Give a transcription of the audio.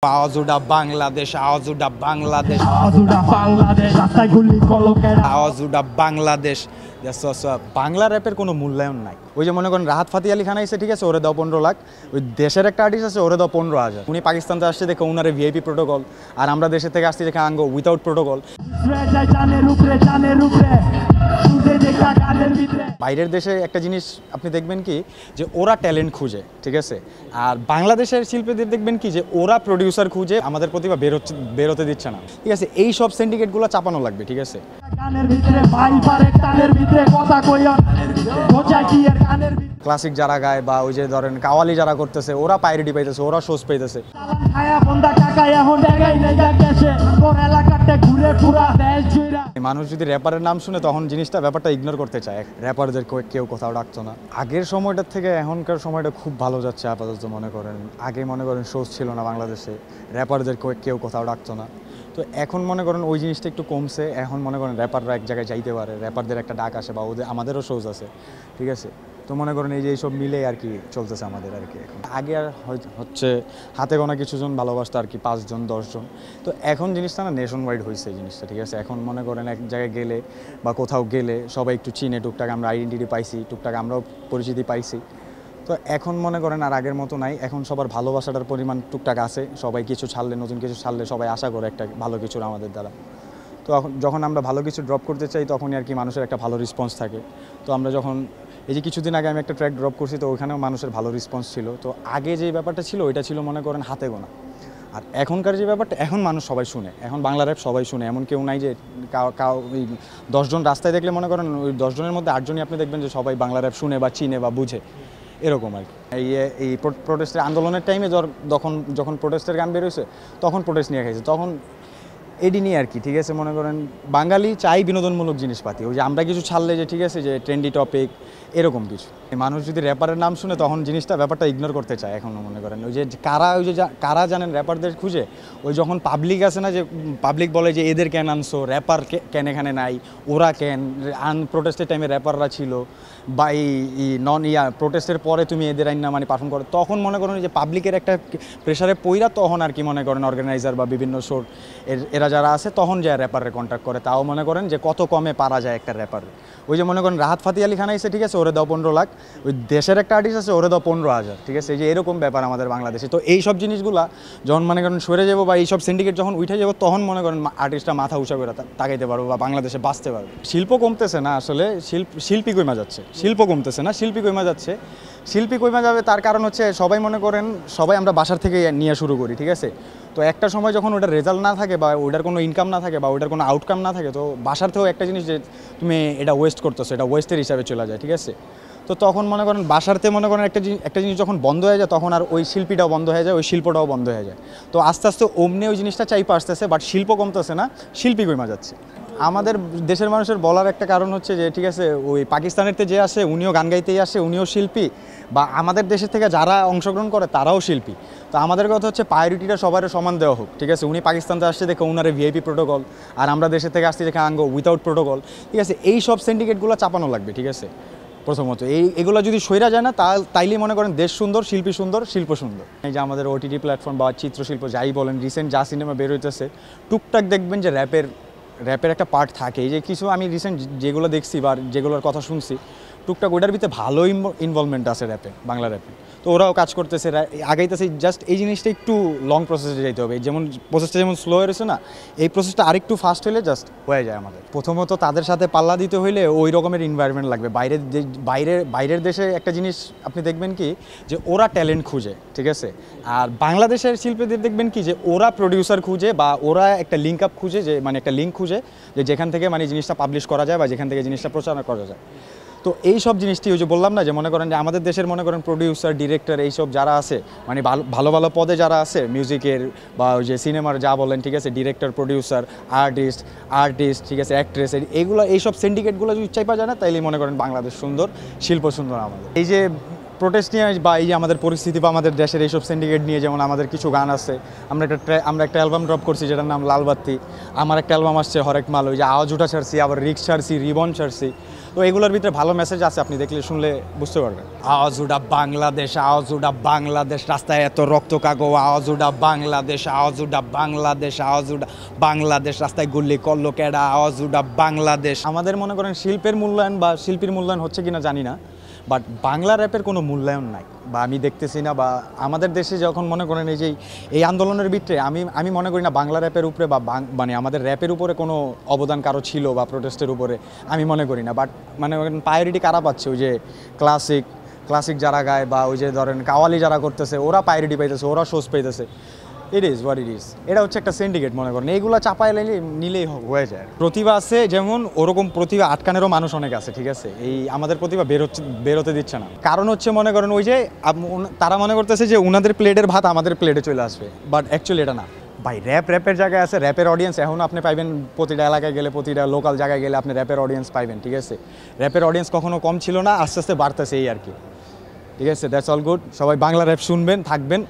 আওয়াজুডা বাংলাদেশ, আওয়াজুডা বাংলাদেশ, আওয়াজুডা বাংলাদেশ। বাংলা র্যাপের কোনো মূল্যায়ন নাই। ওই যে মনে করেন রাহাত ফাতি আলী খান এসে, ঠিক আছে, ওরে দাও 15 লাখ। ওই দেশের একটা আর্টিস্ট আছে, ওরে দাও 15,000। উনি পাকিস্তান থেকে আসছে দেখে ওনারে ভিআইপি প্রোটোকল, আর আমরা দেশের থেকে আসছি দেখে আঙ্গো উইথাউট প্রোটোকল। বাইরের দেশে একটা জিনিস আপনি দেখবেন কি, যে ওরা ট্যালেন্ট খুঁজে, ঠিক আছে, আর বাংলাদেশের শিল্পীদের দেখবেন কি, যে ওরা প্রডিউসার খুঁজে, আমাদের প্রতিভা বেরোতে দিচ্ছে না, ঠিক আছে। এই সব সিন্ডিকেটগুলো চাপানো লাগবে, ঠিক আছে। ক্লাসিক যারা গায় বা ওই যে ধরেন কাওয়ালি যারা করতেছে, ওরা পাইরেটি পাইতেছে, ওরা শোজ পাইতেছে। মানুষ যদি র্যাপারের নাম শুনে তখন জিনিসটা ব্যাপারটা ইগনোর করতে চায়। র্যাপারদের কেউ কোথাও ডাকতো না। আগের সময়টার থেকে এখনকার সময়টা খুব ভালো যাচ্ছে আপাতত। মনে করেন আগে মনে করেন শোজ ছিল না বাংলাদেশে, র্যাপারদের কেউ কোথাও ডাকতো না। তো এখন মনে করেন ওই জিনিসটা একটু কমছে। এখন মনে করেন র্যাপাররা এক জায়গায় যাইতে পারে, র্যাপারদের একটা ডাক আসে, বা আমাদেরও শোজ আছে, ঠিক আছে। তো মনে করেন এই যে এইসব মিলে আর কি চলতেছে আমাদের আর কি। এখন আগে আর হচ্ছে হাতে গোনা কিছুজন ভালোবাসতো আর কি, 5 জন 10 জন। তো এখন জিনিসটা না নেশন ওয়াইড হয়েছে এই জিনিসটা, ঠিক আছে। এখন মনে করেন এক জায়গায় গেলে বা কোথাও গেলে সবাই একটু চিনে, টুকটাক আমরা আইডেন্টিটি পাইছি, টুকটাক আমরাও পরিচিতি পাইছি। তো এখন মনে করেন আর আগের মতো নাই। এখন সবার ভালোবাসাটার পরিমাণ টুকটাক আছে। সবাই কিছু ছাড়লে, নতুন কিছু ছাড়লে সবাই আশা করে একটা ভালো কিছুর আমাদের দ্বারা। তো যখন আমরা ভালো কিছু ড্রপ করতে চাই, তখনই আর কি মানুষের একটা ভালো রেসপন্স থাকে। তো আমরা যখন এই যে কিছুদিন আগে আমি একটা ট্র্যাক ড্রপ করছি, তো ওইখানেও মানুষের ভালো রেসপন্স ছিল। তো আগে যে ব্যাপারটা ছিল ওইটা ছিল মনে করেন হাতে গোনা। আর এখনকার যে ব্যাপারটা, এখন মানুষ সবাই শুনে, এখন বাংলা র্যাপ সবাই শুনে। এমন কেউ নাই যে ওই 10 জন রাস্তায় দেখলে মনে করেন ওই 10 জনের মধ্যে 8 জনই আপনি দেখবেন যে সবাই বাংলা র্যাপ শুনে বা চিনে বা বুঝে, এরকম আর কি। এই প্রোটেস্টের আন্দোলনের টাইমে যখন প্রোটেস্টের গান বেরোয়েছে, তখন প্রোটেস্ট নিয়ে খাইছে, তখন এডি নিয়ে আর কি, ঠিক আছে। মনে করেন বাঙালি চাই বিনোদনমূলক জিনিসপাতি, ওই যে আমরা কিছু ছাড়লে যে, ঠিক আছে, যে ট্রেন্ডি টপিক এরকম কিছু। মানুষ যদি র্যাপারের নাম শুনে তখন জিনিসটা ব্যাপারটা ইগনোর করতে চায় এখনও। মনে করেন ওই যে কারা জানেন র্যাপারদের খুঁজে, ওই যখন পাবলিক আছে না, যে পাবলিক বলে যে এদের কেন আনছো, র্যাপার কেন এখানে নাই, ওরা কেন, প্রোটেস্টের টাইমে র্যাপাররা ছিল, বা এই প্রোটেস্টের পরে তুমি এদের আইন না মানে পারফর্ম করো, তখন মনে করেন যে পাবলিকের একটা প্রেশারে পইরা তখন আর কি মনে করেন অর্গানাইজার বা বিভিন্ন শোর এরা যারা আছে তখন যায় র্যাপারের কন্ট্যাক্ট করে। তাও মনে করেন যে কত কমে পারা যায় একটা র্যাপার। ওই যে মনে করেন রাহাত ফাতি আলী খান এসে, ঠিক আছে, ওরে দাও 15 লাখ। ওই দেশের একটা আর্টিস্ট আছে, ওরে দাও 15,000, ঠিক আছে। এই যে এরকম ব্যাপার আমাদের বাংলাদেশে। তো এই সব জিনিসগুলা যখন মনে করেন সরে যাবো, বা এইসব সিন্ডিকেট যখন উঠে যাবো, তখন মনে করেন আর্টিস্টটা মাথা উঁচা করে তাকাইতে পারবো বা বাংলাদেশে বাঁচতে পারবে। শিল্প কমতেছে না আসলে, শিল্পী কইমা যাচ্ছে। শিল্প কমতেছে না, শিল্পী কইমা যাচ্ছে। শিল্পী কইমা যাবে তার কারণ হচ্ছে সবাই মনে করেন সবাই আমরা বাসার থেকে নিয়ে শুরু করি, ঠিক আছে। তো একটা সময় যখন ওটার রেজাল্ট না থাকে, বা ওটার কোনো ইনকাম না থাকে, বা ওটার কোনো আউটকাম না থাকে, তো বাসার থেকেও একটা জিনিস যে তুমি এটা ওয়েস্ট করতেছো, এটা ওয়েস্টের হিসাবে চলে যায়, ঠিক আছে। তো তখন মনে করেন বাসারতে মনে করেন একটা জিনিস যখন বন্ধ হয়ে যায়, তখন আর ওই শিল্পীটাও বন্ধ হয়ে যায়, ওই শিল্পটাও বন্ধ হয়ে যায়। তো আস্তে আস্তে অমনি ওই জিনিসটা চাইপা আসতেছে, বাট শিল্প কমতেছে না, শিল্পী কমা যাচ্ছে। আমাদের দেশের মানুষের বলার একটা কারণ হচ্ছে যে, ঠিক আছে, ওই পাকিস্তানেরতে যে আসে উনিও গান গাইতেই আসে, উনিও শিল্পী, বা আমাদের দেশের থেকে যারা অংশগ্রহণ করে তারাও শিল্পী। তো আমাদের কথা হচ্ছে প্রায়োরিটিটা সবার সমান দেওয়া হোক, ঠিক আছে। উনি পাকিস্তান থেকে আসছে দেখে ওনারে ভিআইপি প্রোটোকল, আর আমরা দেশের থেকে আসছি দেখে আঙ্গো উইথাউট প্রোটোকল, ঠিক আছে। এই সব সিন্ডিকেটগুলো চাপানো লাগবে, ঠিক আছে। প্রথমত এগুলো যদি সইরা যায় না, তাইলেই মনে করেন দেশ সুন্দর, শিল্পী সুন্দর, শিল্প সুন্দর। এই যে আমাদের ওটিটি প্ল্যাটফর্ম বা চিত্রশিল্প যাই বলেন, রিসেন্ট যা সিনেমা বের হইতেছে, টুকটাক দেখবেন যে র্যাপের একটা পার্ট থাকে। এই যে কিছু আমি রিসেন্ট যেগুলো দেখছি বা যেগুলোর কথা শুনছি, টুকটাক ওইটার ভিতরে ভালো ইনভলভমেন্ট আছে র্যাপে, বাংলা র্যাপে। তো ওরাও কাজ করতেছে, আগাইতেছে। জাস্ট এই জিনিসটা একটু লং প্রসেসে যেতে হবে। যেমন প্রসেসটা যেমন স্লো হয়েছে না, এই প্রসেসটা আরেকটু ফাস্ট হলে জাস্ট হয়ে যায় আমাদের। প্রথমত তাদের সাথে পাল্লা দিতে হইলে ওই রকমের ইনভায়রনমেন্ট লাগবে। বাইরের দেশে একটা জিনিস আপনি দেখবেন কি, যে ওরা ট্যালেন্ট খুঁজে, ঠিক আছে। আর বাংলাদেশের শিল্পীদের দেখবেন কি, যে ওরা প্রডিউসার খুঁজে, বা ওরা একটা লিঙ্ক আপ খুঁজে, যে মানে একটা লিঙ্ক খুঁজে, যে যেখান থেকে মানে জিনিসটা পাবলিশ করা যায়, বা যেখান থেকে জিনিসটা প্রচার করা যায়। তো এই সব জিনিসটি ওই যে বললাম না, যে মনে করেন যে আমাদের দেশের মনে করেন প্রডিউসার, ডিরেক্টর, এইসব যারা আছে, মানে ভালো ভালো পদে যারা আছে, মিউজিকের বা ওই যে সিনেমার যা বলেন, ঠিক আছে, ডিরেক্টর, প্রডিউসার, আর্টিস্ট, ঠিক আছে, অ্যাক্ট্রেস, এইসব সিন্ডিকেটগুলো যদি চাইপা যায় না, তাইলে মনে করেন বাংলাদেশ সুন্দর, শিল্প সুন্দর আমাদের। এই যে প্রোটেস্ট নিয়ে বা এই যে আমাদের পরিস্থিতি বা আমাদের দেশের এইসব সিন্ডিকেট নিয়ে, যেমন আমাদের কিছু গান আছে, আমরা একটা অ্যালবাম ড্রপ করছি যেটার নাম লালবাত্তি। আমার একটা অ্যালবাম আসছে হরেক মাল, ওই যে আওয়াজ উঠা ছাড়ছি, আবার রিক্স ছাড়ছি, রিবন ছাড়ছি। তো এগুলোর ভিতরে ভালো মেসেজ আছে, আপনি দেখলে শুনলে বুঝতে পারবেন। আওয়াজ উঠা বাংলাদেশ, আওয়াজ উঠা বাংলাদেশ, রাস্তায় এত রক্ত কাগো, আওয়াজ উঠা বাংলাদেশ, আওয়াজ উঠা বাংলাদেশ, আওয়াজ উঠা বাংলাদেশ, রাস্তায় গুল্লি করলো কেডা, আওয়াজ উঠা বাংলাদেশ। আমাদের মনে করেন শিল্পের মূল্যায়ন বা শিল্পীর মূল্যায়ন হচ্ছে কিনা জানি না, বাট বাংলা র্যাপের কোনো মূল্যায়ন নাই বা আমি দেখতেছি না। বা আমাদের দেশে যখন মনে করেন এই আন্দোলনের ভিতরে আমি মনে করি না বাংলা র্যাপের উপরে বা মানে আমাদের র্যাপের উপরে কোনো অবদান কারো ছিল বা প্রোটেস্টের উপরে, আমি মনে করি না। বাট মানে প্রায়োরিটি কারা পাচ্ছে, ওই যে ক্লাসিক যারা গায় বা ওই যে ধরেন কাওয়ালি যারা করতেছে, ওরা প্রায়োরিটি পাইতেছে, ওরা শোজ পাইতেছে। It is what it is. এটা হচ্ছে একটা সিন্ডিকেট মনে করেন, এইগুলো চাপায় নিলেই হয়ে যায়। প্রতিভা আছে যেমন, ওরকম প্রতিভা আটকানেরও মানুষ অনেক আছে, ঠিক আছে। এই আমাদের প্রতিভা বেরোতে দিচ্ছে না। কারণ হচ্ছে মনে করেন ওই যে তারা মনে করতেছে যে ওনাদের প্লেটের ভাত আমাদের প্লেটে চলে আসবে, বাট অ্যাকচুয়ালি এটা না ভাই। র্যাপের জায়গায় আছে, র্যাপের অডিয়েন্স এখন আপনি পাইবেন। প্রতিটা এলাকায় গেলে, প্রতিটা লোকাল জায়গায় গেলে আপনি র্যাপের অডিয়েন্স পাইবেন, ঠিক আছে। র্যাপের অডিয়েন্স কখনো কম ছিল না, আস্তে আস্তে বাড়তেছে, এই আর কি, ঠিক আছে। That's all good. সবাই বাংলা র্যাপ শুনবেন, থাকবেন।